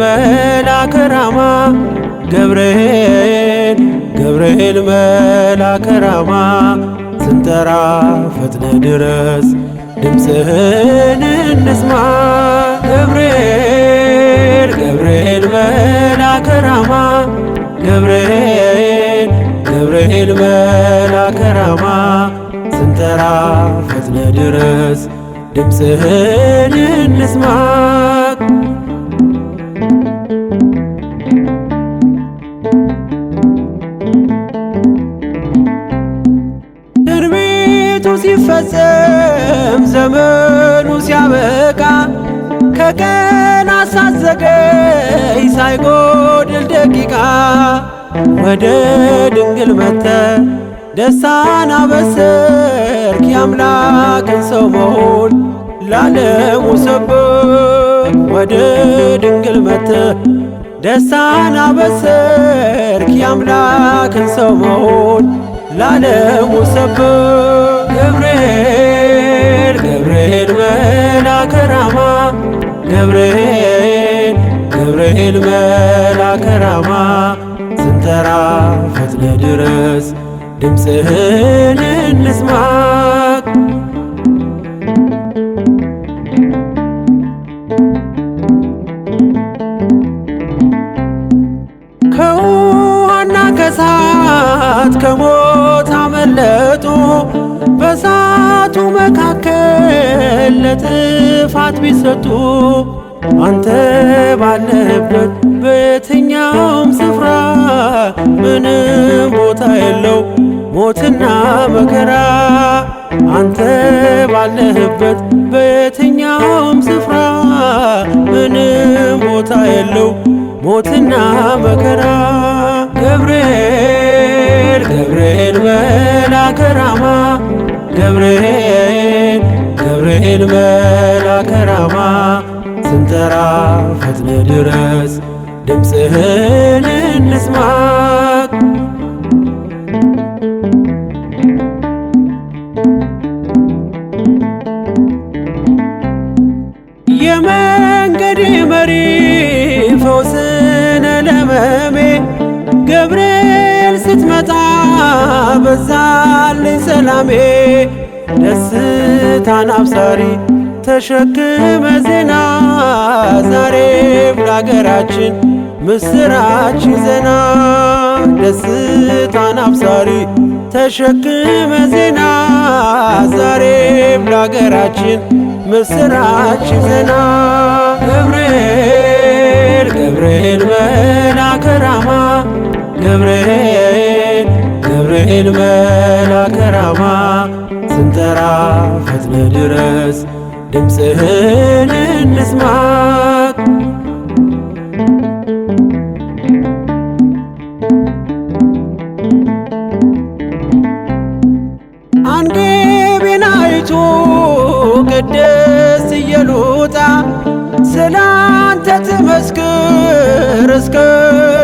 መልአከ ራማ ገብርኤል ገብርኤል መልአከ ራማ ስንጠራ ፈጥነ ድረስ ድምፅህን እንስማ። ገብርኤል ገብርኤል መልአከ ራማ ገብርኤል ገብርኤል መልአከ ራማ ስንጠራ ፈጥነ ድረስ ድምፅህን እንስማ። ትንቢቱ ሲፈጸም ዘመኑ ሲያበቃ ከቀናት ሳትዘገይ ሳይጎድል ደቂቃ ወደ ድንግል መጥተ ደስታን አበሰርክ የአምላክን ሰው መሆን ለዓለሙ ሰበክ። ወደ ድንግል መጥተ ደስታን አበሰርክ የአምላክን ሰው መሆን ለዓለሙ ሰበክ። ገብርኤል ገብርኤል መልአከ ራማ ገብርኤል ገብርኤል መልአከ ራማ ስንጠራ ፈጥነ ድረስ ድምፅህን እንስማ። ከውሃና ከእሳት ከሞት አመለጡ በእሳቱ መካከል ለጥፋት ቢሰጡ አንተ ባለህበት በየትኛውም ስፍራ ምንም ቦታ የለው ሞትና መከራ። አንተ ባለህበት በየትኛውም ስፍራ ምንም ቦታ የለው ሞትና መከራ። ገብርኤል ገብርኤል መልአከ ራማ ገብርኤል ገብርኤል መልአከ ራማ ስንጠራ ፈጥነ ድረስ ድምፅህን እንስማ። የመንገዴ መሪ ፈውስነ ለሕመሜ ገብርኤል ስትመጣ በዛልኝ ሰላሜ። ደስታን አብሳሪ ተሸክመ ዜና ዛሬም ለአገራችን ምስራች ዜና። ደስታን አብሳሪ ተሸክመ ዜና ዛሬም ለአገራችን ምስራች ዜና። ገብርኤል ገብርኤል መልአከ ራማ ገብርኤል ገብርኤል መልአከ ራማ ስንጠራ ፈጥነ ድረስ ድምፅህን እንስማ። አንጌቤን አይቱ ቅድስት ኢየሉጣ ስላንተ ትመስክር እስከ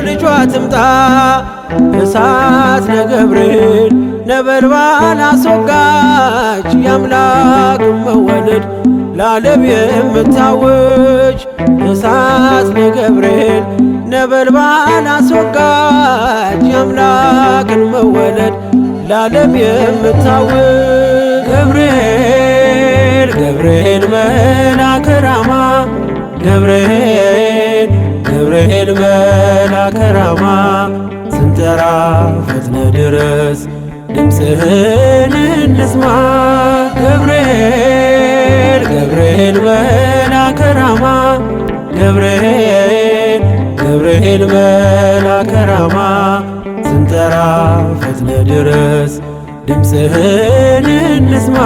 ልጇ ትምጣ። እሳት ነገብርኤል ነበልባል አስወጋች የአምላክ መወለድ ለዓለም የምታውጅ። እሳት ነገብርኤል ነበልባል አስወጋች የአምላክን መወለድ ለዓለም የምታውጅ። ገብርኤል ገብርኤል መልአከ ራማ ገብርኤል ገብርኤል መልአከ ራማ ስንጠራ ፈጥነ ድረስ ድምፅህን እንስማ። ገብርኤል ገብርኤል መልአከ ራማ ገብርኤል ገብርኤል መልአከ ራማ ስንጠራ ፈጥነ ድረስ ድምፅህን እንስማ።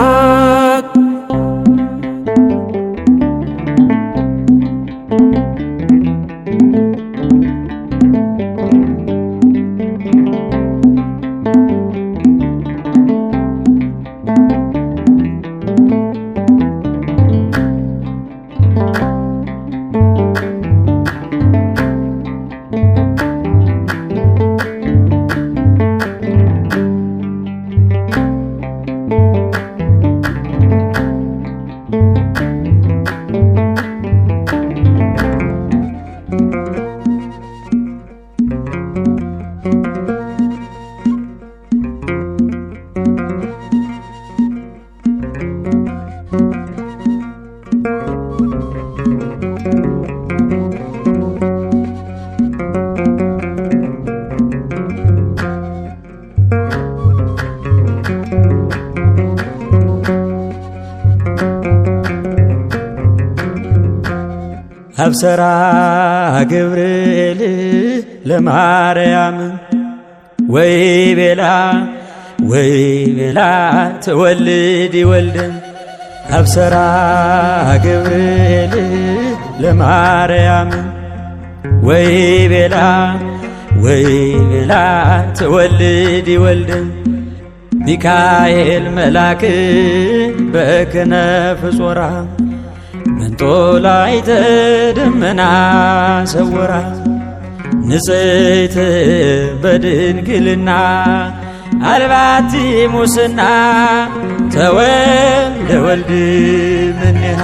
አብሰራ ገብርኤል ለማርያም ወይቤላ ትወልድ ወልደ አብሰራ ገብርኤል ለማርያም ወይቤላ ትወልድ ወልደ ሚካኤል መልአክ በክነፍ ጾራ መንጦላዕተ ደመና ሰወራ ንጽሕት በድንግልና አልባቲ ሙስና ተወልደ ወልድ እምኔሃ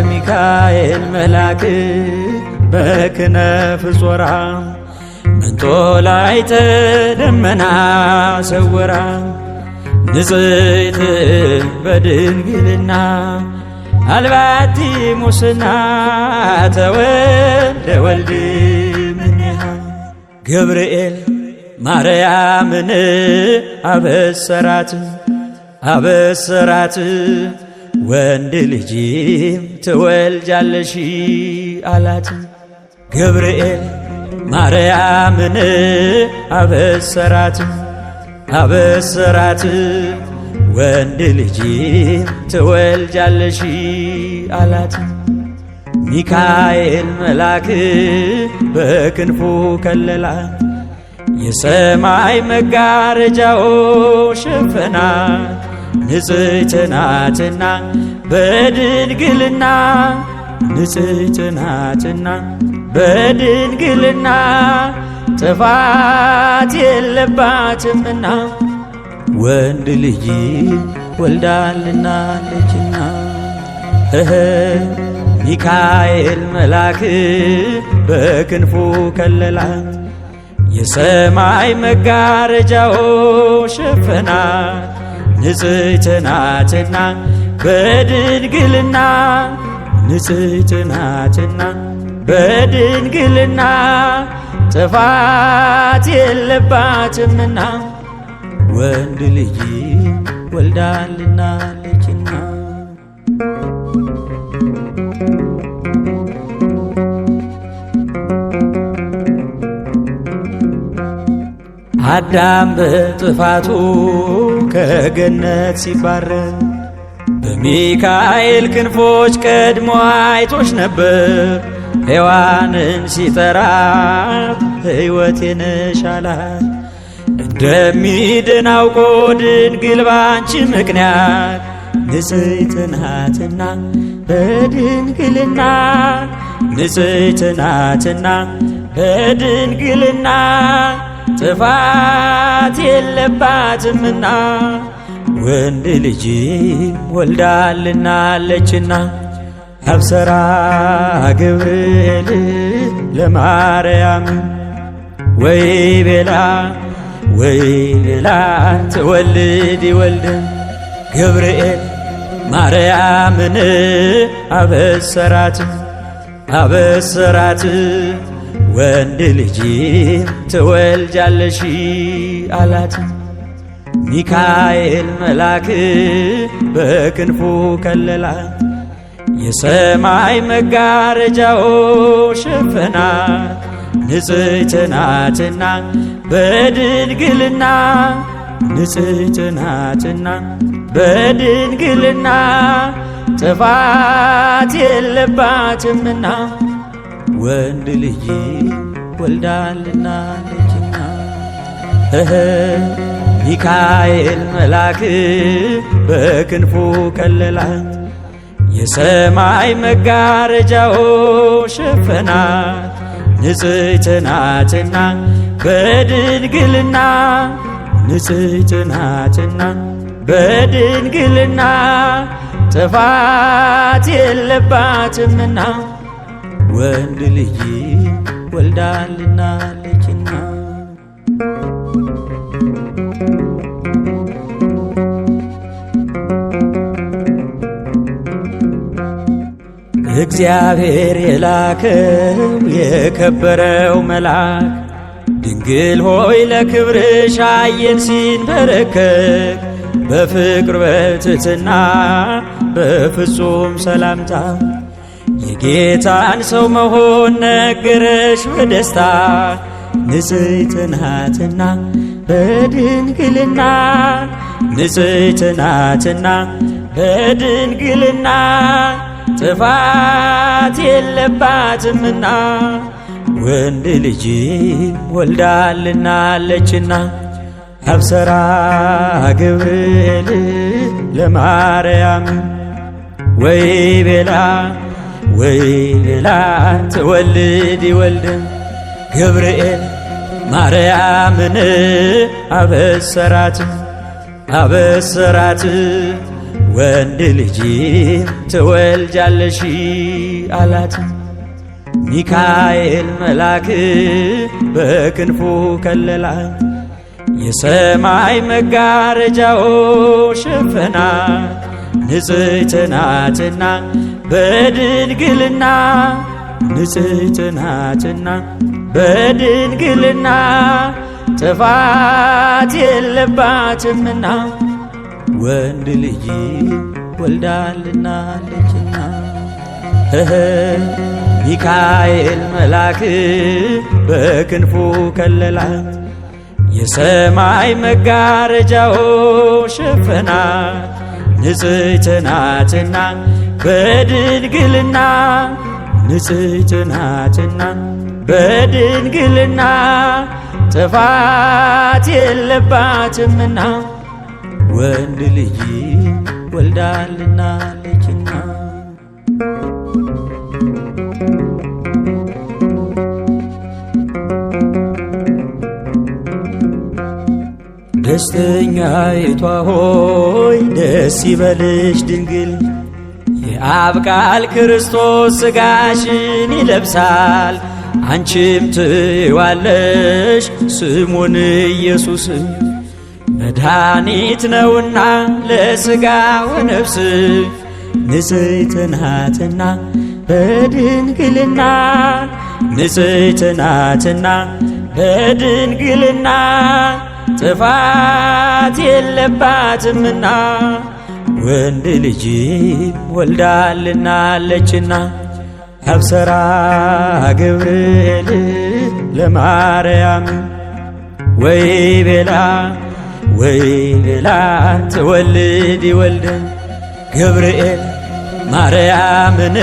ሚካኤል መልአክ በክነፍ ጾራ መንጦላዕተ ደመና ሰወራ ንጽሕት በድንግልና አልባቲ ሙስና ተወልደ ወልድ እምኔሃ ገብርኤል ማርያምን አበሰራት ወንድ ልጅም ትወልጃለሽ አላት። ገብርኤል ማርያምን አበሰራት ወንድ ልጅም ትወልጃለሽ አላት። ሚካኤል መልአክ በክንፉ ከለላት የሰማይ መጋረጃው ሸፈናት ንጽሕት ናትና በድንግልና ጥፋት የለባትምና ወንድ ልጅ ወልዳልናለችና ሚካኤል መልአክ በክንፉ ከለላት የሰማይ መጋረጃው ሸፈናት ንጽሕት ናትና በድንግልና ጥፋት የለባትምና ወንድ ልጅ ወልዳልናለችና አዳም በጥፋቱ ከገነት ሲባረር በሚካኤል ክንፎች ቀድሞ አይቶሽ ነበር። ሔዋንን ሲጠራት ሕይወቴ ነሽ አላት። እንደሚድን አውቆ ድንግል ባንቺ ምክንያት ንጽሕት ናትና በድንግልና ጥፋት የለባትምና ወንድ ልጅ ወልዳልናለችና አብሰራ ገብርኤል ለማርያም ወይቤላ ትወልድ ወልደ ገብርኤል ማርያምን አበሰራት ወንድ ልጅ ትወልጃለሽ አላት። ሚካኤል መልአክ በክንፉ ከለላት የሰማይ መጋረጃው ሸፈናት ንጽሕት ናትና በድንግልና ጥፋት የለባትምና ወንድ ልጅ ወልዳልናለችና ሚካኤል መልአክ በክንፉ ከለላት የሰማይ መጋረጃው ሸፈናት ንጽሕት ናትና በድንግልና ጥፋት የለባትምና ወንድ ልጅ ወልዳልናለችና እግዚአብሔር የላከው የከበረው መልአክ ድንግል ሆይ ለክብርሽ አየን ሲንበረከክ በፍቅር በትሕትና በፍጹም ሰላምታ የጌታን ሰው መሆን ነገረሽ በደስታ ንጽሕት ናትና በድንግልና ንጽሕት ናትና በድንግልና ጥፋት የለባትምና ወንድ ልጅ ወልዳልናለችና አብሰራ ገብርኤል ለማርያም ወይ ቤላ ትወልድ ወልድን ገብርኤል ማርያምን አበሰራት ወንድ ልጅ ትወልጃለሽ አላት። ሚካኤል መልአክ በክንፉ ከለላት የሰማይ መጋረጃው ሸፈናት ንጽሕት ናትና በድንግልና ንጽሕት ናትና በድንግልና ጥፋት የለባትምና ወንድ ልጅ ወልዳልናለችና ሚካኤል መልአክ በክንፉ ከለላት የሰማይ መጋረጃው ሸፈናት ንጽሕት ናትና በድንግልና ንጽሕት ናትና በድንግልና ጥፋት የለባትምና ወንድ ልጅ ወልዳልናለችና ደስተኛይቷ ሆይ ደስ ይበልሽ ድንግል የአብ ቃል ክርስቶስ ሥጋሽን ይለብሳል አንቺም ትይዋለሽ ስሙን ኢየሱስ መድኃኒት ነውና ለሥጋ ወነፍስ ንጽሕት ናትና በድንግልና ንጽሕት ናትና በድንግልና ጥፋት የለባትምና ወንድ ልጅ ወልዳልናለችና አብሰራ ገብርኤል ለማርያም ወይ ቤላ ትወልድ ወልድን ገብርኤል ማርያምን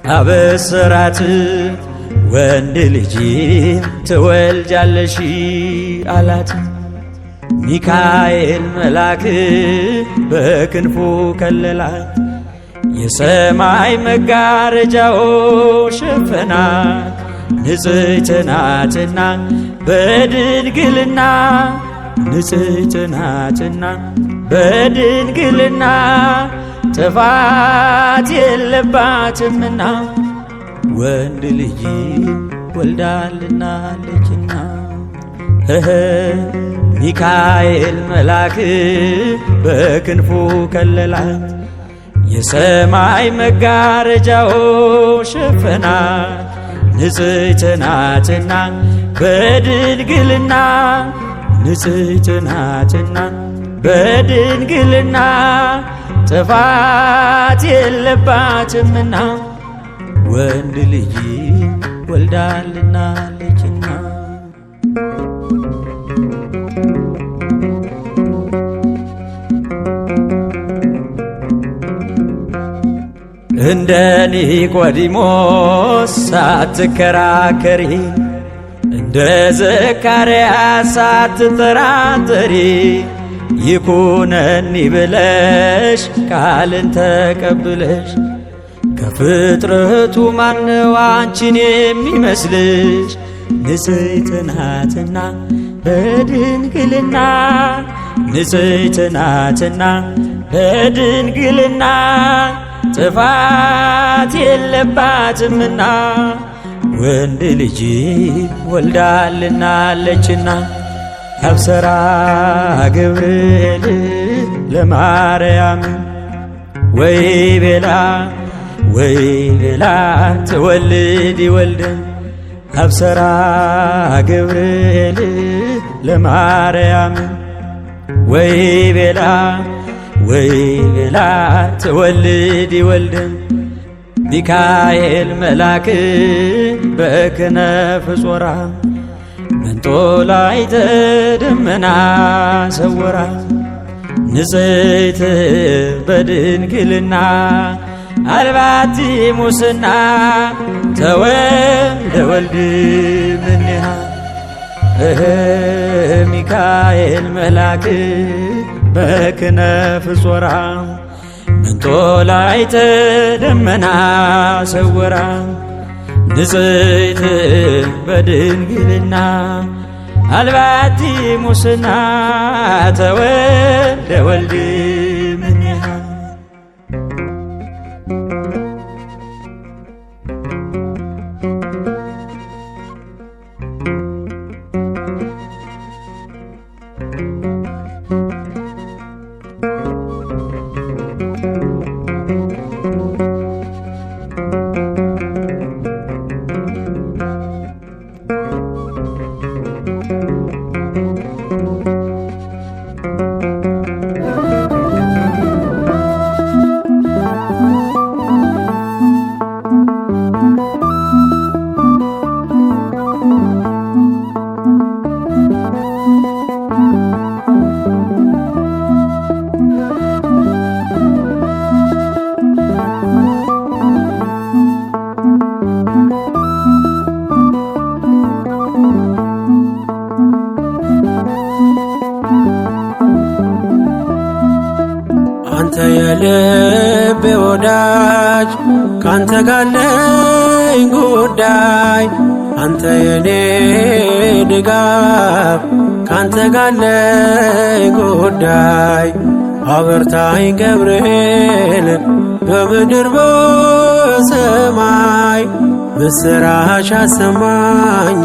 አበሰራት ወንድ ልጅ ትወልጃለሽ አላት። ሚካኤል መልአክ በክንፉ ከለላት የሰማይ መጋረጃው ሸፈናት ንጽሕት ናትና በድንግልና ንጽሕት ናትና በድንግልና ጥፋት የለባትምና ወንድ ልጅ ወልዳልናለችና ሚካኤል መልአክ በክንፉ ከለላት የሰማይ መጋረጃው ሸፈናት ንጽሕት ናትና በድንግልና ንጽሕት ናትና በድንግልና ጥፋት የለባትምና ወንድ ልጅ ወልዳልናለችና እንደ ኒቆዲሞስ ሳትከራከሪ እንደ ዘካርያስ ሳትጠራጠሪ ይኩነኒ ብለሽ ቃልን ተቀብለሽ ከፍጥረቱ ማነው አንቺን የሚመስልሽ? ንጽሕት ናትና በድንግልና ንጽሕት ናትና በድንግልና ጥፋት የለባትምና ወንድ ልጅ ወልዳልናለችና አብሰራ ገብርኤል ለማርያም ወይ ቤላ ትወልድ ወልድን አብሰራ ገብርኤል ለማርያም ወይ ቤላ ወይ ቤላ ትወልድ ይወልድም ሚካኤል መልአክ በክነፍ ጾራ መንጦላዕተ ደመና ሰወራ ንጽሕት በድንግልና አልባቲ ሙስና ተወልደ ወልድ እምኔሃ ሚካኤል መልአክ በክነፍ ጾራ መንጦላዕተ ደመና ሰወራ ንጽሕት በድንግልና አልባቲ ሙስና ተወልደ ወልድ እምኔሃ አንተ የልቤ ወዳጅ ካንተ ጋር አለኝ ጉዳይ አንተ የኔ ድጋፍ ካንተ ጋር አለኝ ጉዳይ አበርታኝ ገብርኤል በምድር በሰማይ ምስራች አሰማኝ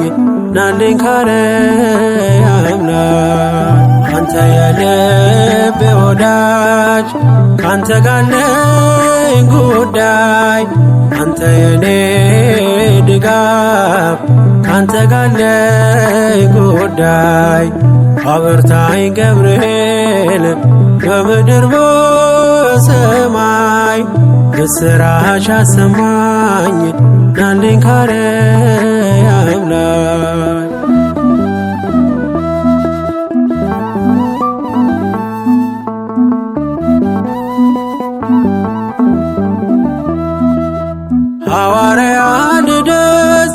ናልኝ ካርያም ላይ አንተ የልቤ ወዳጅ ካንተ ጋር አለኝ ጉዳይ አንተ የኔ ድጋፍ ካንተ ጋር አለኝ ጉዳይ አበርታኝ ገብርኤል በምድር በሰማይ ምስራች አሰማኝ ናልኝ ካርያም ላይ ሐዋርያ ልደት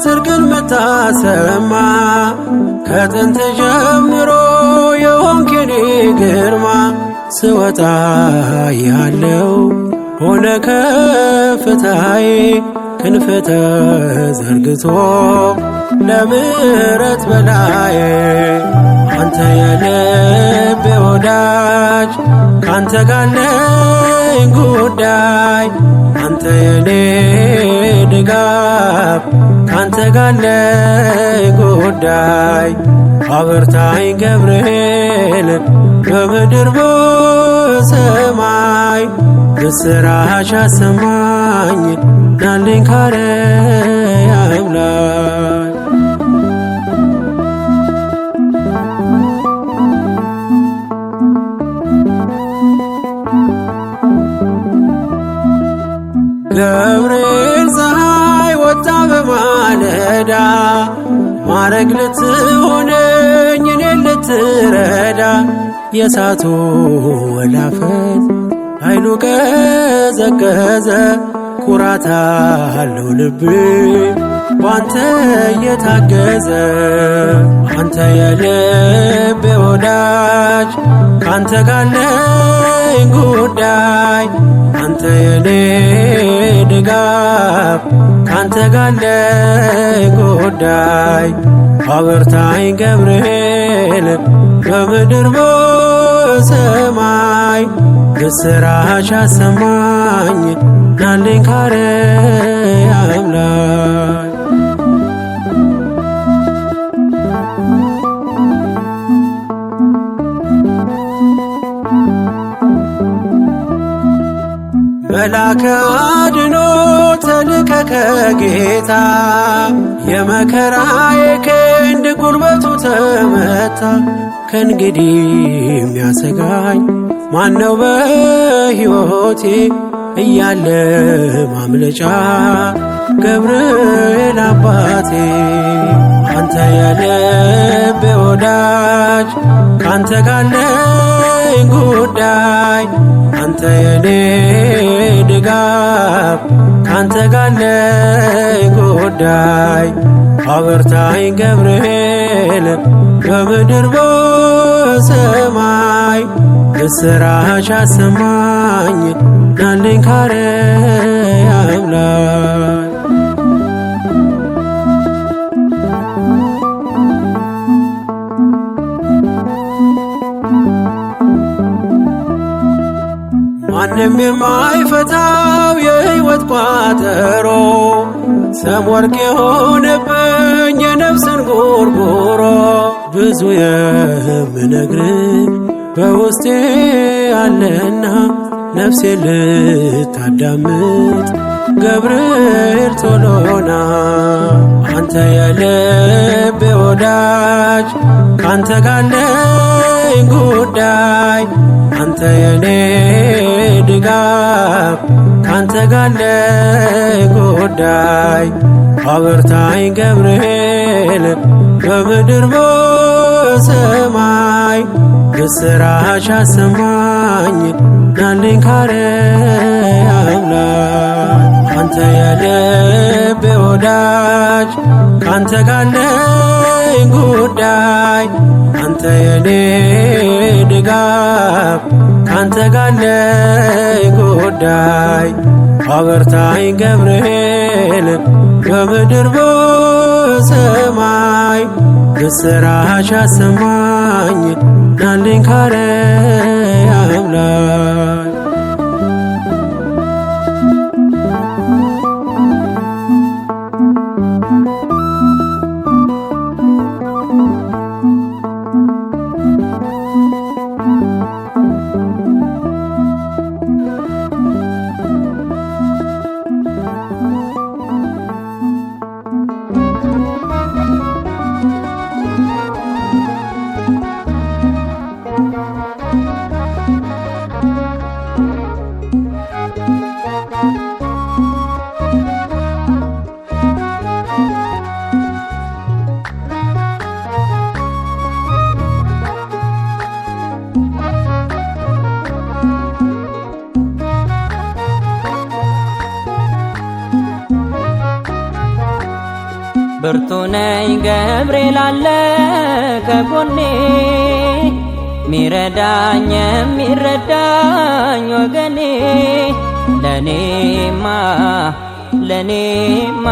ጽድቅን ምታሰማ ከጥንት ጀምሮ የሆንክ የኔ ግርማ ስወጣ ያለው ሆነ ከፍታዬ ክንፍ ተዘርግቶ ለምሕረት በላዬ አንተ የልቤ ወዳጅ ካንተ ጋር አለኝ ጉዳይ አንተ የኔ ድጋፍ ካንተ ጋር አለኝ ጉዳይ አበርታኝ ገብርኤል በምድር በሰማይ ምስራች አሰማኝ ናልኝ ካርያም ላይ ገብርኤል ፀሐይ ወጣ በማለዳ ማረግ ልትሆነኝ እኔን ልትረዳ የእሳቱ ወላፈን ኃይሉ ቀዘቀዘ ኩራት አለው ልቤ ባንተ የታገዘ አንተ የልቤ ወዳጅ ካንተ ጋር አለኝ ጉዳይ አንተ የኔ ድጋፍ ካንተ ጋር አለኝ ጉዳይ አበርታኝ ገብርኤል በምድር በሰማይ ምስራች አሰማኝ ናልኝ ካርያም ላይ መልአከ አድኖ ተልከ ተንበረከከ ጌታ የመከራዬ ክንድ ጉልበቱ ተመታ። ከእንግዲህ የሚያሰጋኝ ማነው በሕይወቴ እያለ ማምለጫ ገብርኤል አባቴ። አንተ የልቤ ወዳጅ ካንተ ጋለኝ ጉዳይ አንተ የኔ ድጋፍ ካንተ ጋለኝ ጉዳይ አበርታኝ ገብርኤል በምድር በሰማይ የሥራሽ አሰማኝ ናልኝ ካርያም ላይ። ማንም የማይፈታው የሕይወት ቋጠሮ ሰም ወርቅ የሆነብኝ የነፍስን ጉርጉሮ ብዙ የምነግርህ በውስጤ አለና ነፍሴን ልታዳምጥ ገብርኤል ቶሎና። አንተ የልቤ ወዳጅ ካንተ ጋለኝ ጉዳይ አንተ የኔ ድጋፍ ካንተ ጋለኝ ጉዳይ አበርታኝ ገብርኤል በምድር በሰማይ የሥራሽ አሰማኝ ናልኝ ካርያም ላይ። አንተ የልቤ ወዳጅ ካንተ ጋለኝ ጉዳይ አንተ የኔ ድጋፍ ካንተ ጋለኝ ጉዳይ አበርታኝ ገብርኤል በምድር በሰማይ የሥራሽ አሰማኝ ናልኝ ካርያም ላይ። ብርቱ ነኝ ገብርኤል አለ ከጎኔ ሚረዳኝ የሚረዳኝ ወገኔ። ለኔማ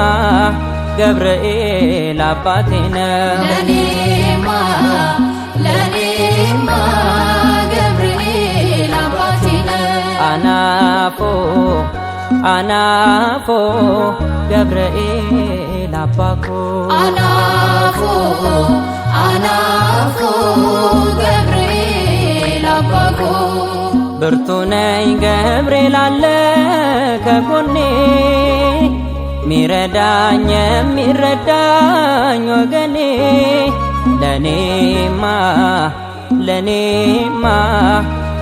ገብርኤል አባቴ ነው። ለኔማ ገብርኤል አባቴ ነው። አናፎ ገብርኤል አባኮ አናፎ ገብርኤል አባኮ። ብርቱ ነኝ ገብርኤል አለ ከጎኔ ሚረዳኝ የሚረዳኝ ወገኔ። ለኔማ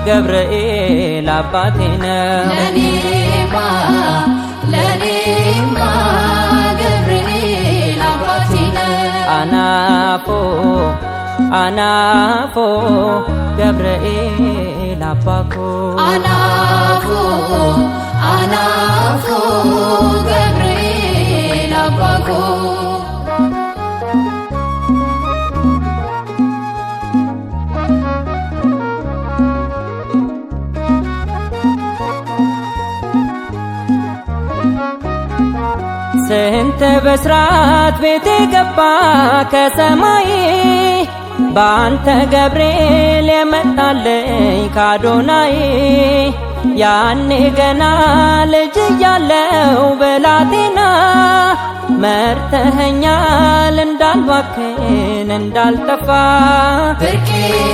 ገብርኤል አባቴ ነው። ለኔማ ገብርኤል አባቴ ነው። አናፎ ገብርኤል አባኮ አናፎ ገብርኤል አባኮ። ስንት በስራት ቤቴ ገባ ከሰማይ በአንተ ገብርኤል የመጣልኝ ካዶናይ። ያኔ ገና ልጅ እያለው ብላቴና መርተኸኛል እንዳልባክን እንዳልጠፋ። ብርቄ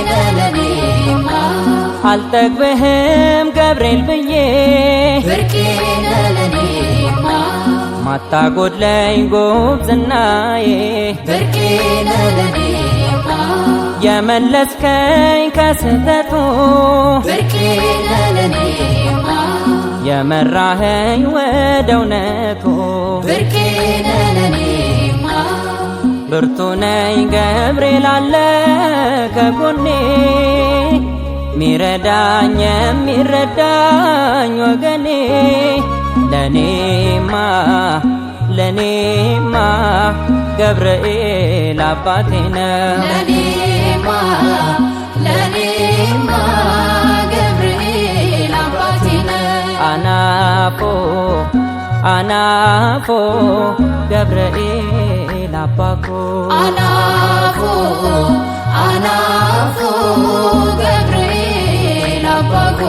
ነህ ለኔማ አልጠግብህም ገብርኤል ብዬ ብርቄ ነህ ለኔማ ማታጎድለኝ ጉብዝናዬ ብርቄ ነህ ለኔማ የመለስከኝ ከስህተቱ ብርቄ ነህ ለኔማ የመራኸኝ ወደ እውነቱ ብርቄ ነህ ለኔማ ብርቱ ነኝ ገብርኤል አለ ከጎኔ ሚረዳኝ የሚረዳኝ ወገኔ ለኔማ ገብርኤል አባቴ ነው ለኔማ ገብርኤል አባቴ ነው አናፎ ገብርኤል አባኮ አናፎ ገብርኤል አባኮ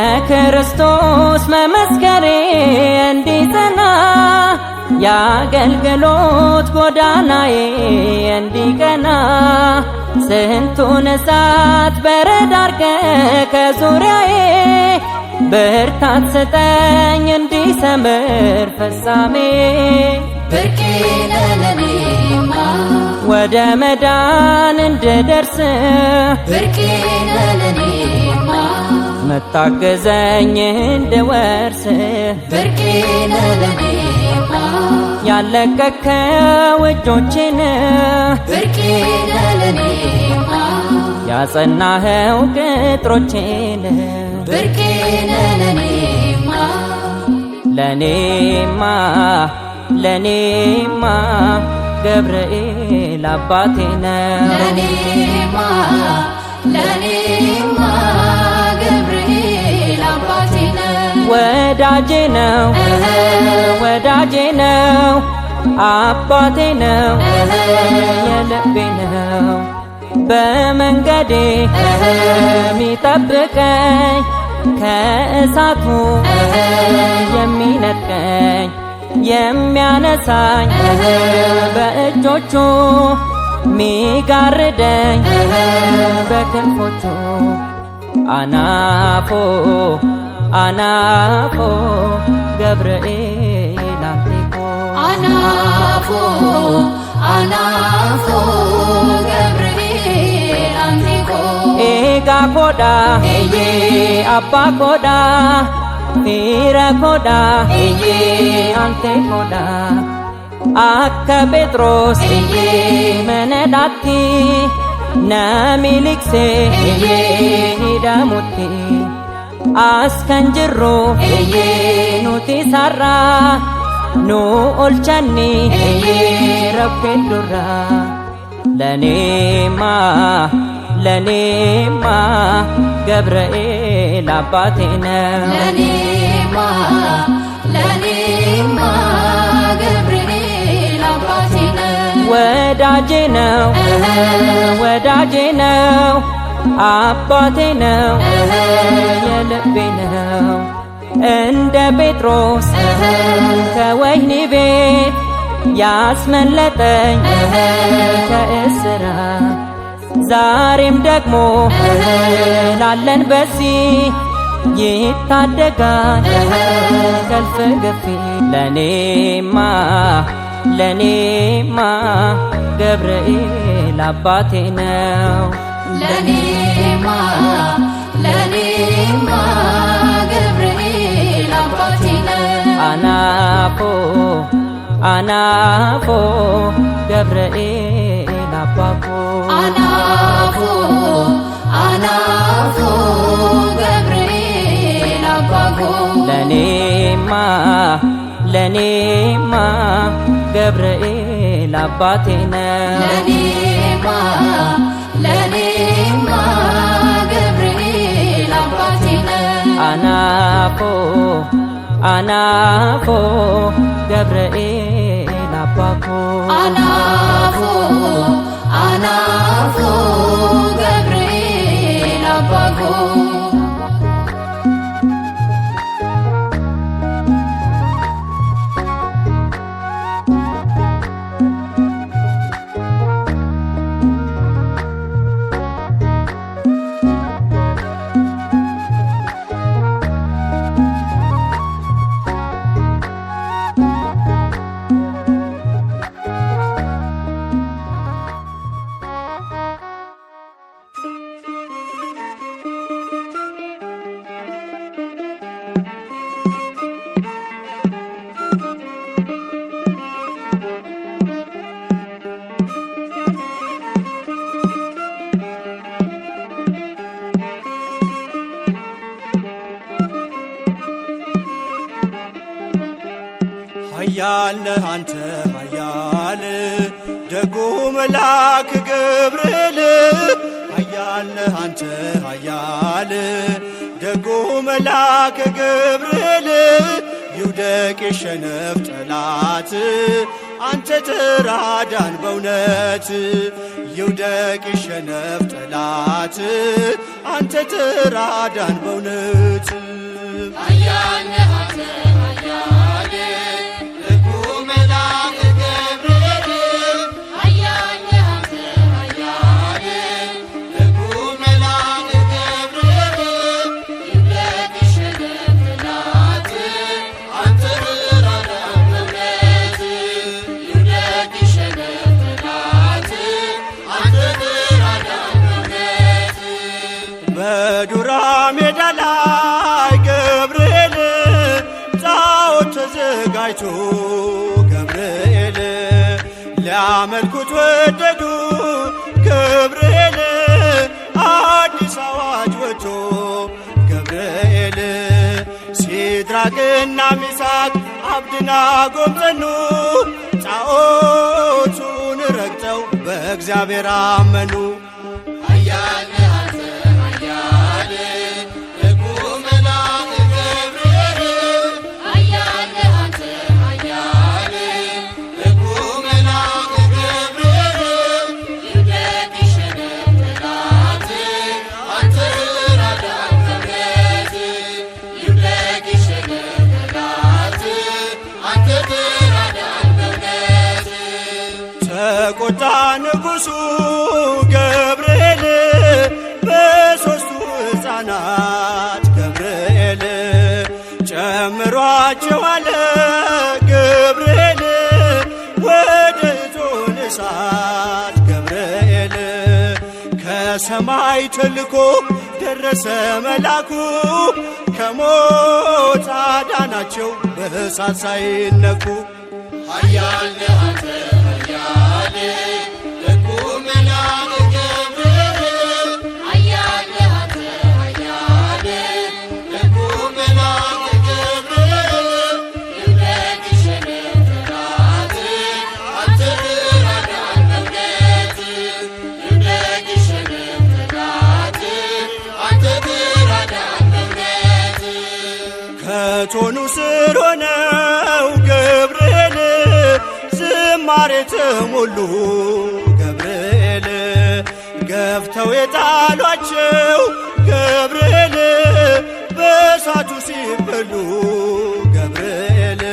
ለክርስቶስ መመስከሬ እንዲጸና የአገልግሎት ጎዳናዬ እንዲቀና ስንቱን እሳት በረድ አርገህ ከዙሪያዬ ብርታት ስጠኝ እንዲሰምር ፍጻሜ ብርቄ ነህ ለኔማ ወደ መዳን እንድደርስ ብርቄ ነህ ለኔማ መታገዘኝ እንድወርስ ብርቄ ነህ ለኔማ ያለቀከው እጆቼን ብርቄ ነህ ለኔማ ያጸናኸው ቅጥሮቼን ብርቄ ነህ ለኔማ ለኔማ ገብርኤል አባቴ ነው ለኔማ ገብርኤል አባቴ ነው ወዳጄ ነው አባቴ ነው የልቤ ነው በመንገዴ ሚጠብቀኝ ከእሳቱ የሚነጥቀኝ የሚያነሳኝ በእጆቹ ሚጋርደኝ በክንፎቹ አናፎ ገብርኤል አንቴኮ አናፎ ገብርኤል አንቴኮ ኤጋ ኮዳ ሄዬ አባ ኮዳ ፊረ ኮዳ ሄዬ አንቴ ኮዳ አከ ጴጥሮስ ሄዬ መነዳቲ ነሚሊክሴ ሄዬ ሂዳሙቲ አስከንጅሩ ሄዬ ኑቲ ሳራ ኑ ኦልቸኒ ሄዬ ረቤዱራ ለኔማ ገብርኤል አባቴ ነው ለኔማ ገብርኤል አባቴ ነው ወዳጄ ነው አባቴ ነው የልቤ ነው እንደ ጴጥሮስ ከወህኒ ቤት ያስመለጠኝ ከእስራት ዛሬም ደግሞ ላለን በዚህ ይታደጋል ከልፍ ግፊ ለኔማ ገብርኤል አባቴ ነው ለኔማ ገብርኤል አባቴ ነው አናፎ ገብርኤል አባኮ አናፎ ገብርኤል አባኮ ለኔማ ገብርኤል አባቴ ነው ለኔማ ገብርኤል አባቴ ነው አናፎ ገብርኤል አባኮ አናፎ ገብርኤል አባኮ ኃያል ነህ አንተ ኃያል ደጉ መልአክ ገብርኤል ኃያል ነህ አንተ ኃያል ደጉ መልአክ ገብርኤል ይውደቅ የሸነፍ ጠላት አንተ ተራዳን በእውነት ይውደቅ የሸነፍ ጠላት አንተ ተራዳን በእውነት ኃያል ነህ አንተ ኃያል ደጉ መልአክ ገብርኤል ኃያል ነህ አንተ ኃያል ደጉ መልአክ ገብርኤል ይውደቅ የሸነፍ ጠላት አንተ ተራዳን በእውነት ይውደቅ የሸነፍ ጠላት አንተ ተራዳን በእውነት በዱራ ሜዳ ላይ ገብርኤል ጣዖት ተዘጋጅቶ ገብርኤል ሊያመልኩት ወደዱ ገብርኤል አዲስ አዋጅ ወጥቶ ገብርኤል ሲድራቅና ሚሳቅ አብደናጎም ጸኑ ጣዖቱን ረግጠው በእግዚአብሔር አመኑ ኃያል ነህ አንተ ኃያል ደጉ መልአክ ገብርኤል ኃያል ነህ አንተ ኃያል ደጉ መልአክ ገብርኤል ይውደቅ የሸነፍ ጠላት አንተ ተራዳን በእውነት ይውደቅ የሸነፍ ጠላት አንተ ተራዳን በእውነት ተቆጣ ንጉሡ ገብርኤል በሦስቱ ሕፃናት ገብርኤል ጨምሯቸው አለ ገብርኤል ወደ እቶነ እሳት ገብርኤል ከሰማይ ተልኮ ደረሰ መላኩ ከሞት አዳናቸው በእሳት ሳይነኩ ኃያል ነህ አንተ ኃያል ደጉ መልአክ ገብርኤል ኃያል ነህ አንተ ኃያል ደጉ መልአክ ገብርኤል ይውደቅ የሸነፍ ጠላት አንተ ተራዳን በእውነት ይውደቅ የሸነፍ ጠላት አንተ ተራዳን በእውነት ከቶኑ ስር ሆነው ገብርኤል ዝማሬ ተሞሉ ገብርኤል ገፍተው የጣሏቸው ገብርኤል በእሳቱ ሲበሉ ገብርኤል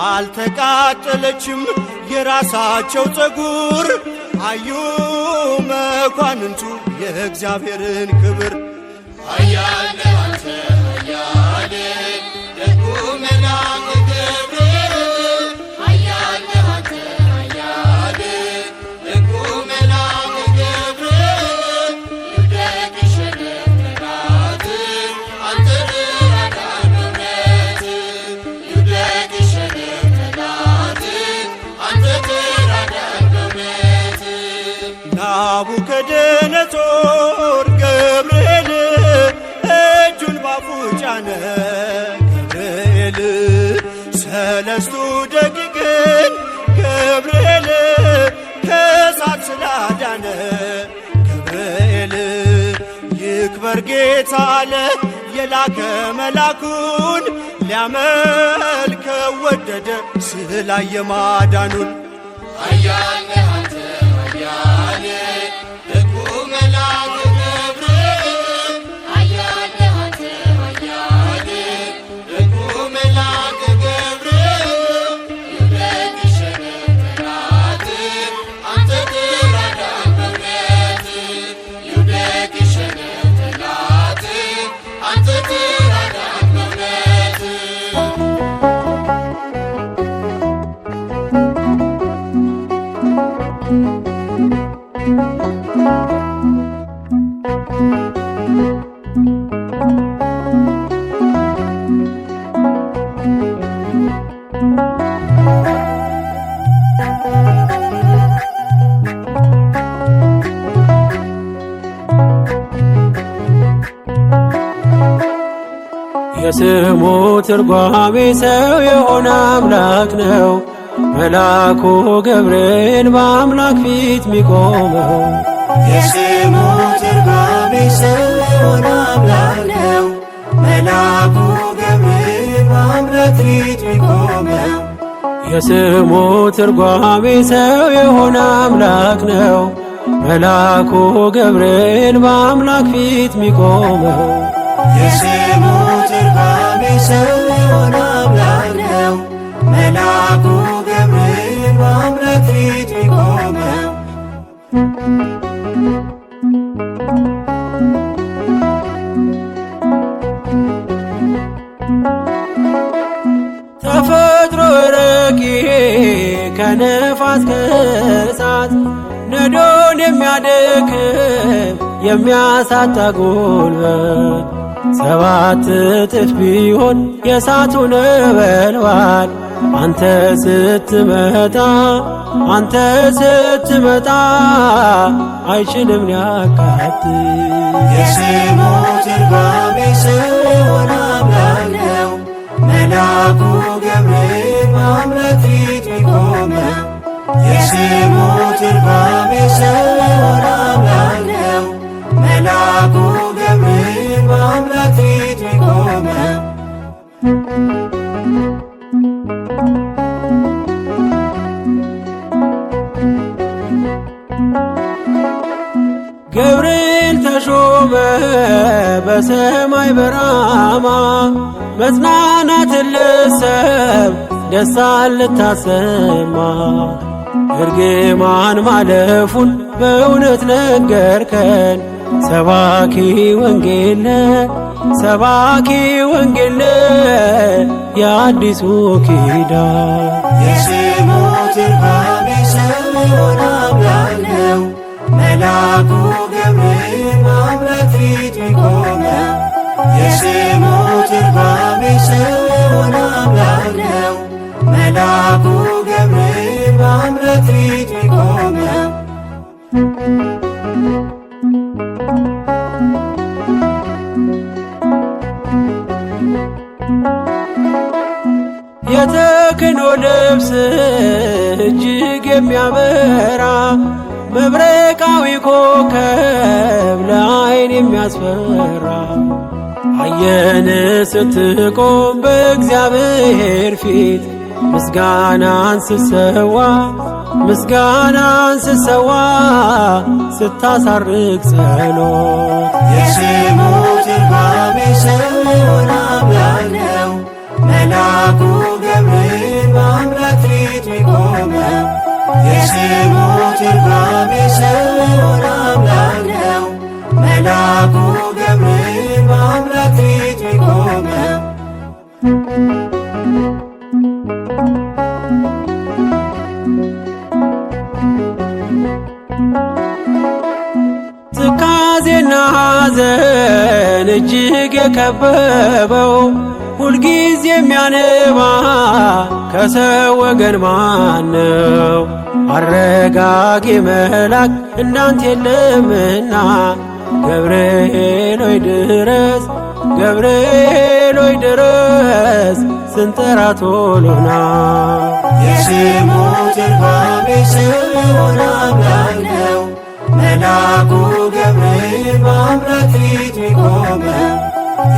አልተቃጠለችም የራሳቸው ፀጉር አዩ መኳንንቱ የእግዚአብሔርን ክብር ኃያል ነህ አንተ ኃያል ደጉ መልአክ ገብርኤል ኃያል ነህ አንተ ኃያል ደጉ መልአክ ገብርኤል ይውደቅ የሸነፍ ጠላት አንተ ተራዳን በእውነት ይውደቅ የሸነፍ ጠላት አንተ ተራዳን በእውነት ናቡከደነጾር ገብርኤል እጁን ባፉ ጫነ ገብርኤል ሰለስቱ ደቂቅን ገብርኤል ከእሳት ስላዳነ ገብርኤል ይክበር ጌታ አለ የላከ መላኩን ሊያመልከው ወደደ ስላየ ማዳኑን ኃያል ነህ አንተ ኃያል ደጉ መልአክ ገብርኤል ኃያል ነህ አንተ ኃያል ደጉ መልአክ ገብርኤል ይውደቅ የሸነፍ ጠላት አንተ ተራዳን በእውነት ይውደቅ የሸነፍ ጠላት አንተ ተራዳን በእውነት የስሙ ትርጓሜ ሰው የሆነ አምላክ ነው። መልአኩ ገብርኤል በአምላክ ፊት ሚቆመው የስሙ ትርጓሜ ሰው የሆነ አምላክ ነው። መልአኩ ገብርኤል በአምላክ ፊት ሚቆመው የስሙ ትርጓሜ ሰው የሆነ አምላክ ነው። መልአኩ ገብርኤል በአምላክ ፊት ሚቆመው የስሙ ትርጓሜ ሰው የሆነ አምላክ ነው። መልአኩ ገብርኤል በአምላክ ፊት ሚቆመው ተፈጥሮ ረቂቅ ከነፋስ ከእሳት ነዶን የሚያደክም የሚያሳጣ ጉልበት 7 እጥፍ ቢሆን የእሳቱ ነበልባል አንተ ስትመጣ አይችልም ሊያቃጥል የስሙ ትርጓሜ ሰው የሆነ አምላክ ነው። መልአኩ ገብርኤል በአምላክ ፊት ሚቆመው የስሙ ትርጓሜ ሰው የሆነ አምላክ ነው። መልአኩ ገብርኤል በአምላክ ፊት ሚቆመው ገብርኤል ተሾመ በሰማይ በራማ መጽናናትን ልትሰብ ደስታን ልታሰማ እርግማን ማለፉን በእውነት ነገርከን። ሰባኪ ወንጌል የአዲሱ ኪዳን የስሙ ትርጓሜ ሰው የሆነ አምላክ ነው። መልአኩ ገብርኤል በአምላክ ፊት ሚቆመው የስሙ ትርጓሜ ሰው የሆነ አምላክ ነው። መልአኩ ገብርኤል በአምላክ ፊት ሚቆመው የተክህኖ ልብስ እጅግ የሚያበራ መብረቃዊ ኮከብ ለዓይን የሚያስፈራ አየን ስትቆም በእግዚአብሔር ፊት ምስጋናን ስሰዋ ስታሳርግ ጸሎት የስሙ ትርጓሜ ሰው የሆነ አምላክ ነው። መልአኩ ገብርኤል በአምላክ ፊት ሚቆመው የስሙ ትርጓሜ ሰው የሆነ አምላክ ነው። መልአኩ ገብርኤል በአምላክ ፊት ሚቆመው ትካዜና ሐዘን እጅግ የከበበው ሁልጊዜ የሚያነባ ከሰው ወገን ማነው? አረጋጊ መልአክ እንዳንተ የለምና ገብርኤል ሆይ ድረስ ስንጠራ ቶሎና የስሙ ትርጓሜ ሰው የሆነ አምላክ ነው። መልአኩ ገብርኤል በአምላክ ፊት ሚቆመው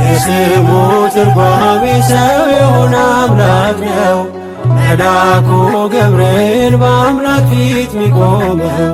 የስሙ ትርጓሜ ሰው የሆነ አምላክ ነው። መልአኩ ገብርኤል በአምላክ ፊት ሚቆመው